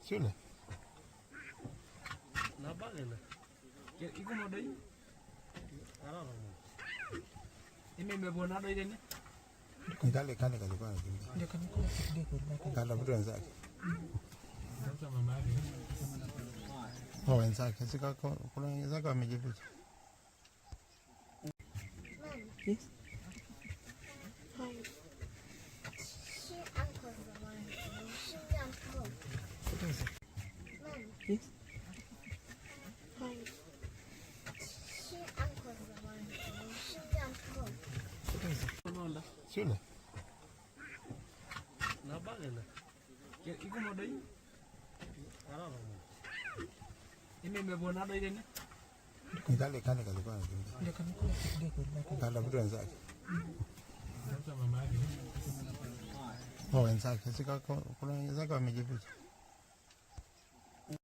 Shule. Na bagala. Iko modai. Ara no. Imebebwa nado ile ne? Ngale kale kalikuwa anakimbia. Ndio kaniko. Kala mtu wenzake. Sasa mama yake. Oh, wenzake. Sika kuna wenzake wamejificha. Yes. Yes. Shule. Na bagala. Iko modai. Ara no. Imebebwa nado ile ne? Ngale kale kalikuwa anakimbia. Ndio kaniko. Kala mtu wenzake. Sasa mama yake. Oh, wenzake. Sika kuna wenzake wamejificha.